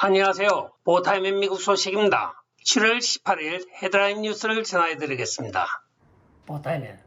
안녕하세요. 보타임의 미국 소식입니다. 7월 18일 헤드라인 뉴스를 전해드리겠습니다. 보타임의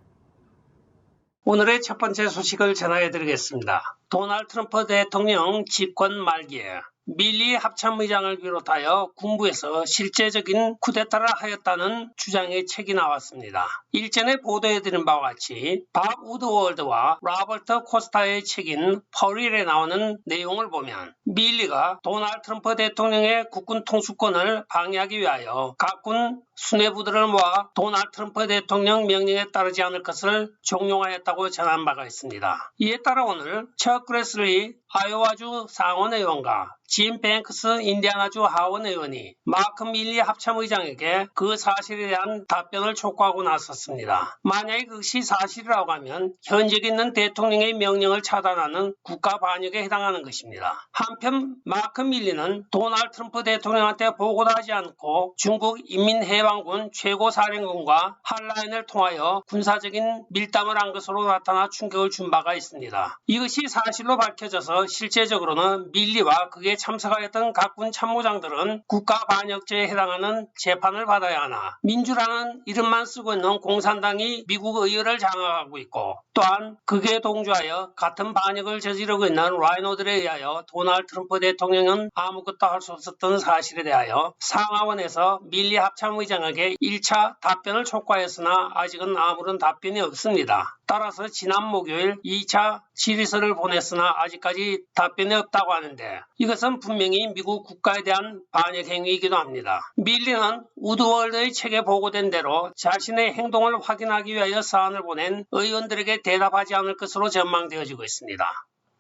오늘의 첫 번째 소식을 전해드리겠습니다. 도널드 트럼프 대통령 집권 말기에 밀리 합참의장을 비롯하여 군부에서 실제적인 쿠데타를 하였다는 주장의 책이 나왔습니다. 일전에 보도해드린 바와 같이 밥 우드월드와 로버트 코스타의 책인 퍼릴에 나오는 내용을 보면 밀리가 도널드 트럼프 대통령의 국군 통수권을 방해하기 위하여 각군 수뇌부들을 모아 도널드 트럼프 대통령 명령에 따르지 않을 것을 종용하였다고 전한 바가 있습니다. 이에 따라 오늘 척 그레슬리 아이오와주 상원의원과 짐 뱅크스 인디아나주 하원의원이 마크 밀리 합참의장에게 그 사실에 대한 답변을 촉구하고 나섰습니다. 만약에 그것이 사실이라고 하면 현직 있는 대통령의 명령을 차단하는 국가 반역에 해당하는 것입니다. 한편 마크 밀리는 도널드 트럼프 대통령한테 보고도 하지 않고 중국 인민해방군 최고사령관과 핫라인을 통하여 군사적인 밀담을 한 것으로 나타나 충격을 준 바가 있습니다. 이것이 사실로 밝혀져서 실제적으로는 밀리와 그에 참석하였던 각군 참모장들은 국가 반역죄에 해당하는 재판을 받아야 하나 민주라는 이름만 쓰고 있는 공산당이 미국 의회를 장악하고 있고 또한 그에 동조하여 같은 반역을 저지르고 있는 라이노들에 의하여 도널드 트럼프 대통령은 아무것도 할 수 없었던 사실에 대하여 상하원에서 밀리 합참의장에게 1차 답변을 촉구하였으나 아직은 아무런 답변이 없습니다. 따라서 지난 목요일 2차 질의서를 보냈으나 아직까지 답변이 없다고 하는데 이것은 분명히 미국 국가에 대한 반역 행위이기도 합니다. 밀리는 우드월드의 책에 보고된 대로 자신의 행동을 확인하기 위하여 사안을 보낸 의원들에게 대답하지 않을 것으로 전망되어지고 있습니다.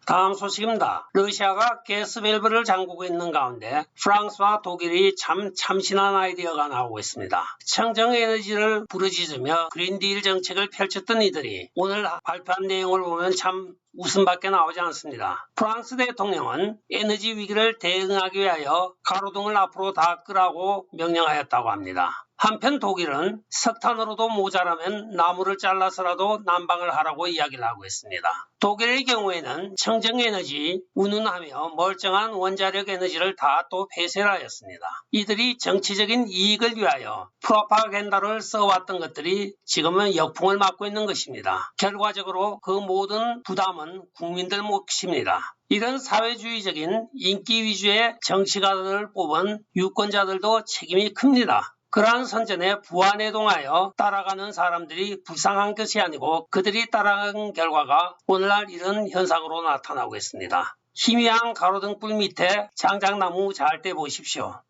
다음 소식입니다. 러시아가 가스 밸브를 잠그고 있는 가운데 프랑스와 독일이 참 참신한 아이디어가 나오고 있습니다. 청정에너지를 부르짖으며 그린딜 정책을 펼쳤던 이들이 오늘 발표한 내용을 보면 참 웃음밖에 나오지 않습니다. 프랑스 대통령은 에너지 위기를 대응하기 위하여 가로등을 앞으로 다 끄라고 명령하였다고 합니다. 한편 독일은 석탄으로도 모자라면 나무를 잘라서라도 난방을 하라고 이야기를 하고 있습니다. 독일의 경우에는 청정에너지, 운운하며 멀쩡한 원자력 에너지를 다 또 폐쇄를 하였습니다. 이들이 정치적인 이익을 위하여 프로파간다를 써왔던 것들이 지금은 역풍을 맞고 있는 것입니다. 결과적으로 그 모든 부담은 국민들 몫입니다. 이런 사회주의적인 인기 위주의 정치가들을 뽑은 유권자들도 책임이 큽니다. 그러한 선전에 부안해동하여 따라가는 사람들이 불쌍한 것이 아니고 그들이 따라간 결과가 오늘날 이런 현상으로 나타나고 있습니다. 희미한 가로등불 밑에 장작나무 잘 때 보십시오.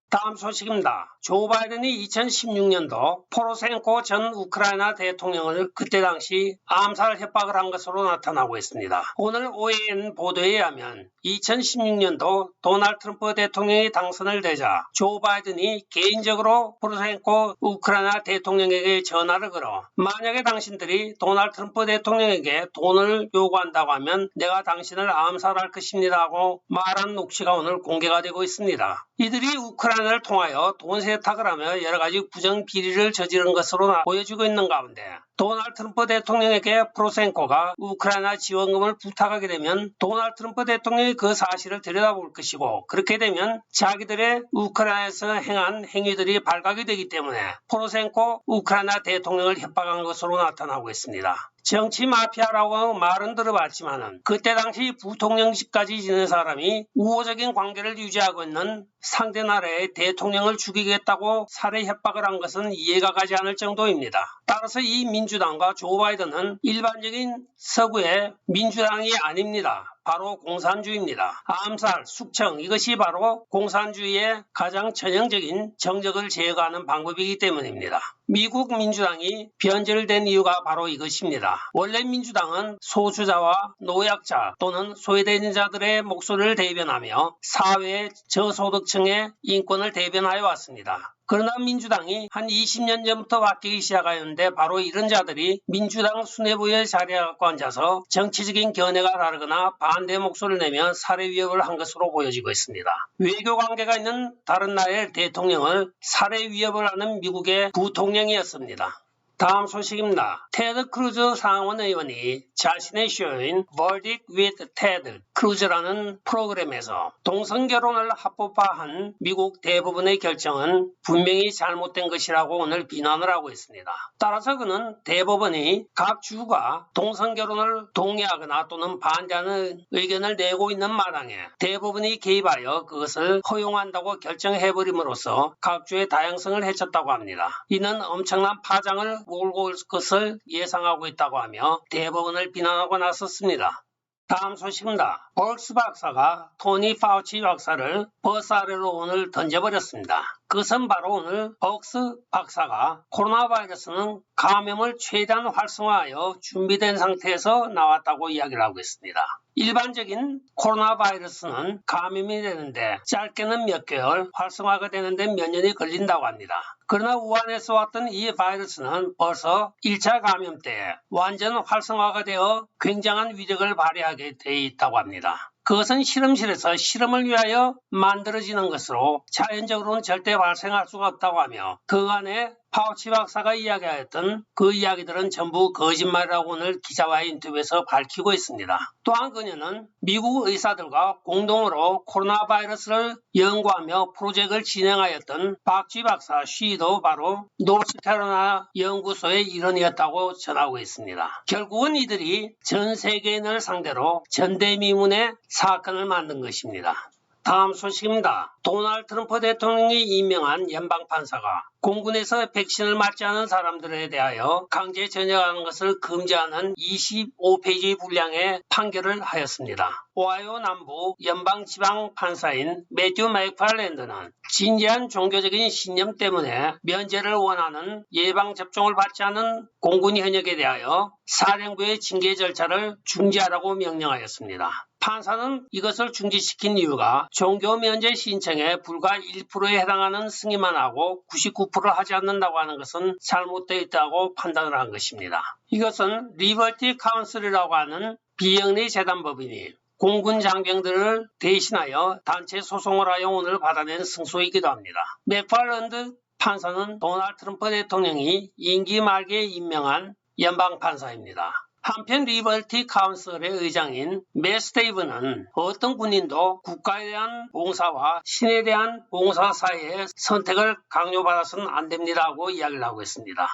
다음 소식입니다. 조 바이든이 2016년도 포로셴코 전 우크라이나 대통령을 그때 당시 암살 협박을 한 것으로 나타나고 있습니다. 오늘 OAN 보도에 의하면 2016년도 도널드 트럼프 대통령이 당선을 되자 조 바이든이 개인적으로 포로셴코 우크라이나 대통령에게 전화를 걸어 만약에 당신들이 도널드 트럼프 대통령에게 돈을 요구한다고 하면 내가 당신을 암살할 것입니다 하고 말한 녹취가 오늘 공개가 되고 있습니다. 이들이 우크라이나를 통하여 돈 세탁을 하며 여러가지 부정 비리를 저지른 것으로 보여지고 있는 가운데 도널드 트럼프 대통령에게 포로셴코가 우크라이나 지원금을 부탁하게 되면 도널드 트럼프 대통령이 그 사실을 들여다볼 것이고 그렇게 되면 자기들의 우크라이나에서 행한 행위들이 발각이 되기 때문에 포로셴코 우크라이나 대통령을 협박한 것으로 나타나고 있습니다. 정치 마피아라고 말은 들어봤지만 그때 당시 부통령직까지 지낸 사람이 우호적인 관계를 유지하고 있는 상대 나라의 대통령을 죽이겠다고 살해 협박을 한 것은 이해가 가지 않을 정도입니다. 따라서 이 민주당과 조 바이든은 일반적인 서구의 민주당이 아닙니다. 바로 공산주의입니다. 암살, 숙청 이것이 바로 공산주의의 가장 전형적인 정적을 제거하는 방법이기 때문입니다. 미국 민주당이 변절된 이유가 바로 이것입니다. 원래 민주당은 소수자와 노약자 또는 소외된 자들의 목소리를 대변하며 사회의 저소득층의 인권을 대변하여 왔습니다. 그러나 민주당이 한 20년 전부터 바뀌기 시작하였는데 바로 이런 자들이 민주당 수뇌부에 자리에 갖고 앉아서 정치적인 견해가 다르거나 반대 목소리를 내며 살해 위협을 한 것으로 보여지고 있습니다. 외교 관계가 있는 다른 나라의 대통령을 살해 위협을 하는 미국의 부통령이었습니다. 다음 소식입니다. 테드 크루즈 상원 의원이 자신의 쇼인 Verdict with Ted 크루즈라는 프로그램에서 동성결혼을 합법화한 미국 대부분의 결정은 분명히 잘못된 것이라고 오늘 비난을 하고 있습니다. 따라서 그는 대법원이 각 주가 동성결혼을 동의하거나 또는 반대하는 의견을 내고 있는 마당에 대법원이 개입하여 그것을 허용한다고 결정해버림으로써 각 주의 다양성을 해쳤다고 합니다. 이는 엄청난 파장을 몰고 올 것을 예상하고 있다고 하며 대법원을 비난하고 나섰습니다. 다음 소식입니다. 벌스 박사가 토니 파우치 박사를 버스 아래로 오늘 던져버렸습니다. 그것은 바로 오늘 벌스 박사가 코로나 바이러스는 감염을 최대한 활성화하여 준비된 상태에서 나왔다고 이야기를 하고 있습니다. 일반적인 코로나 바이러스는 감염이 되는데 짧게는 몇 개월, 활성화가 되는데 몇 년이 걸린다고 합니다. 그러나 우한에서 왔던 이 바이러스는 벌써 1차 감염 때 완전 활성화가 되어 굉장한 위력을 발휘하게 되어 있다고 합니다. 그것은 실험실에서 실험을 위하여 만들어지는 것으로 자연적으로는 절대 발생할 수가 없다고 하며 그간에 파우치 박사가 이야기하였던 그 이야기들은 전부 거짓말이라고 오늘 기자와의 인터뷰에서 밝히고 있습니다. 또한 그녀는 미국 의사들과 공동으로 코로나 바이러스를 연구하며 프로젝트를 진행하였던 박쥐 박사 쉬도 바로 노스캐롤라이나 연구소의 일원이었다고 전하고 있습니다. 결국은 이들이 전 세계인을 상대로 전대미문의 사건을 만든 것입니다. 다음 소식입니다. 도널드 트럼프 대통령이 임명한 연방판사가 공군에서 백신을 맞지 않은 사람들에 대하여 강제 전역하는 것을 금지하는 25페이지 분량의 판결을 하였습니다. 오하이오 남부 연방지방판사인 매튜 맥팔랜드는 진지한 종교적인 신념 때문에 면제를 원하는 예방접종을 받지 않은 공군 현역에 대하여 사령부의 징계 절차를 중지하라고 명령하였습니다. 판사는 이것을 중지시킨 이유가 종교 면제 신청에 불과 1%에 해당하는 승인만 하고 99%를 하지 않는다고 하는 것은 잘못되어 있다고 판단을 한 것입니다. 이것은 리버티 카운슬이라고 하는 비영리 재단법인이 공군 장병들을 대신하여 단체 소송을 하여 오늘 받아낸 승소이기도 합니다. 맥팔랜드 판사는 도널드 트럼프 대통령이 임기 말기에 임명한 연방판사입니다. 한편 리버티 카운슬의 의장인 맷 스테이븐은 어떤 군인도 국가에 대한 봉사와 신에 대한 봉사 사이의 선택을 강요받아서는 안 됩니다고 이야기를 하고 있습니다.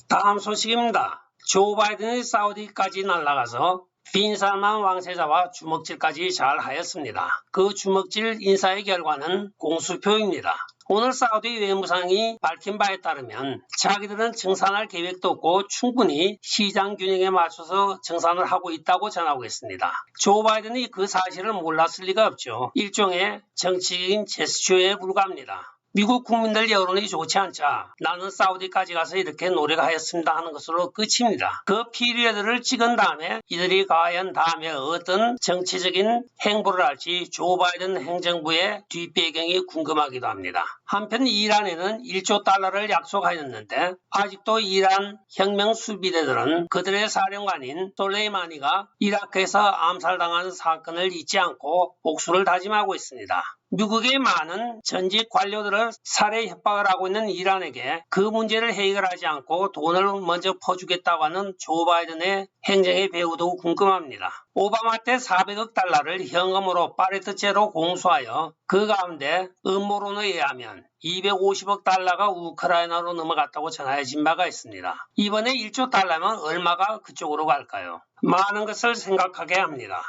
다음 소식입니다. 조 바이든이 사우디까지 날아가서 빈 살만 왕세자와 주먹질까지 잘 하였습니다. 그 주먹질 인사의 결과는 공수표입니다. 오늘 사우디 외무상이 밝힌 바에 따르면 자기들은 증산할 계획도 없고 충분히 시장 균형에 맞춰서 증산을 하고 있다고 전하고 있습니다. 조 바이든이 그 사실을 몰랐을 리가 없죠. 일종의 정치적인 제스처에 불과합니다. 미국 국민들 여론이 좋지 않자 나는 사우디까지 가서 이렇게 노력하였습니다 하는 것으로 끝입니다. 그 피리어드를 찍은 다음에 이들이 과연 다음에 어떤 정치적인 행보를 할지 조 바이든 행정부의 뒷배경이 궁금하기도 합니다. 한편 이란에는 1조 달러를 약속하였는데 아직도 이란 혁명 수비대들은 그들의 사령관인 솔레이마니가 이라크에서 암살당한 사건을 잊지 않고 복수를 다짐하고 있습니다. 미국의 많은 전직 관료들을 살해 협박을 하고 있는 이란에게 그 문제를 해결하지 않고 돈을 먼저 퍼주겠다고 하는 조 바이든의 행정의 배후도 궁금합니다. 오바마 때 400억 달러를 현금으로 파레트제로 공수하여 그 가운데 음모론에 의하면 250억 달러가 우크라이나로 넘어갔다고 전해진 바가 있습니다. 이번에 1조 달러면 얼마가 그쪽으로 갈까요? 많은 것을 생각하게 합니다.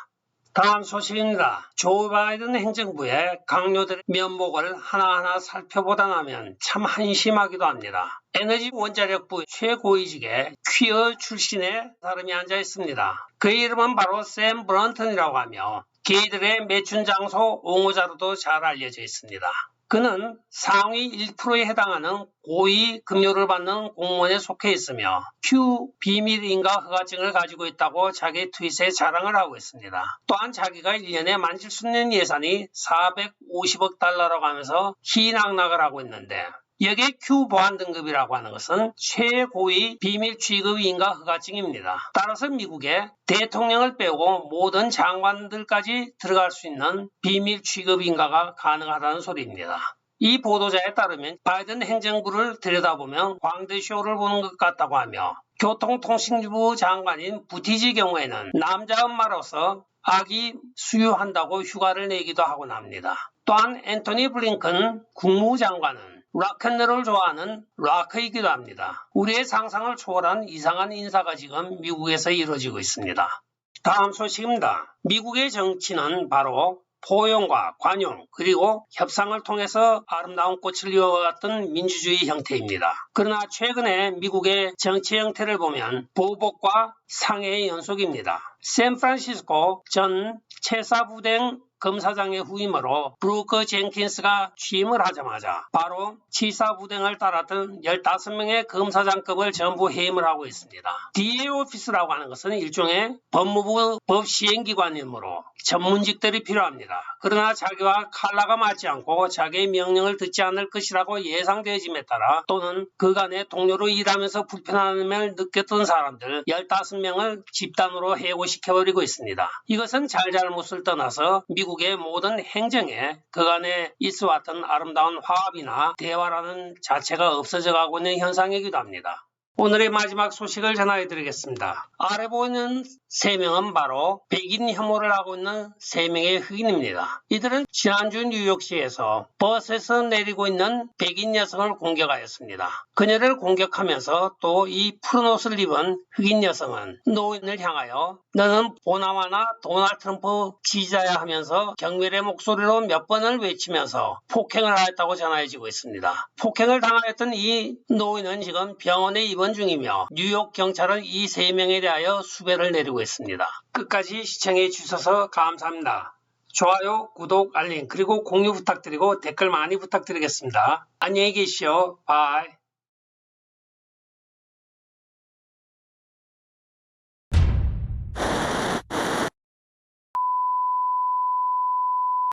다음 소식입니다. 조 바이든 행정부의 강요들의 면목을 하나하나 살펴보다 나면 참 한심하기도 합니다. 에너지 원자력부 최고위직에 퀴어 출신의 사람이 앉아 있습니다. 그의 이름은 바로 샘 브런턴이라고 하며 게이들의 매춘 장소 옹호자로도 잘 알려져 있습니다. 그는 상위 1%에 해당하는 고위 급료를 받는 공무원에 속해 있으며 Q 비밀인가 허가증을 가지고 있다고 자기 트윗에 자랑을 하고 있습니다. 또한 자기가 1년에 만질 수 있는 예산이 450억 달러라고 하면서 희낙낙을 하고 있는데 여기에 Q 보안 등급이라고 하는 것은 최고위 비밀 취급 인가 허가증입니다. 따라서 미국의 대통령을 빼고 모든 장관들까지 들어갈 수 있는 비밀 취급 인가가 가능하다는 소리입니다. 이 보도자에 따르면 바이든 행정부를 들여다보면 광대쇼를 보는 것 같다고 하며 교통통신부 장관인 부티지 경우에는 남자 엄마로서 아기 수유한다고 휴가를 내기도 하곤 합니다. 또한 앤토니 블링컨 국무장관은 락앤롤을 좋아하는 락이기도 합니다. 우리의 상상을 초월한 이상한 인사가 지금 미국에서 이루어지고 있습니다. 다음 소식입니다. 미국의 정치는 바로 포용과 관용 그리고 협상을 통해서 아름다운 꽃을 이어갔던 민주주의 형태입니다. 그러나 최근에 미국의 정치 형태를 보면 보복과 상해의 연속입니다. 샌프란시스코 전 체사부댕 검사장의 후임으로 브루크 젠킨스가 취임을 하자마자 바로 치사부댕을 따랐던 15명의 검사장급을 전부 해임을 하고 있습니다. DA 오피스라고 하는 것은 일종의 법무부 법시행기관이므로 전문직들이 필요합니다. 그러나 자기와 컬러가 맞지 않고 자기의 명령을 듣지 않을 것이라고 예상되어짐에 따라 또는 그간의 동료로 일하면서 불편함을 느꼈던 사람들 15명을 집단으로 해고시켜버리고 있습니다. 이것은 잘잘못을 떠나서 미국의 모든 행정에 그간에 있어왔던 아름다운 화합이나 대화라는 자체가 없어져 가고 있는 현상이기도 합니다. 오늘의 마지막 소식을 전해드리겠습니다. 아래 보이는 3명은 바로 백인 혐오를 하고 있는 3명의 흑인입니다. 이들은 지난주 뉴욕시에서 버스에서 내리고 있는 백인 여성을 공격하였습니다. 그녀를 공격하면서 또 이 푸른 옷을 입은 흑인 여성은 노인을 향하여 너는 보나마나 도널드 트럼프 지지자야 하면서 경멸의 목소리로 몇 번을 외치면서 폭행을 하였다고 전해지고 있습니다. 폭행을 당하였던 이 노인은 지금 병원에 입원 중이며 뉴욕 경찰은 이 3명에 대하여 수배를 내리고 있습니다. 끝까지 시청해 주셔서 감사합니다. 좋아요, 구독, 알림 그리고 공유 부탁드리고 댓글 많이 부탁드리겠습니다. 안녕히 계시오. 바이.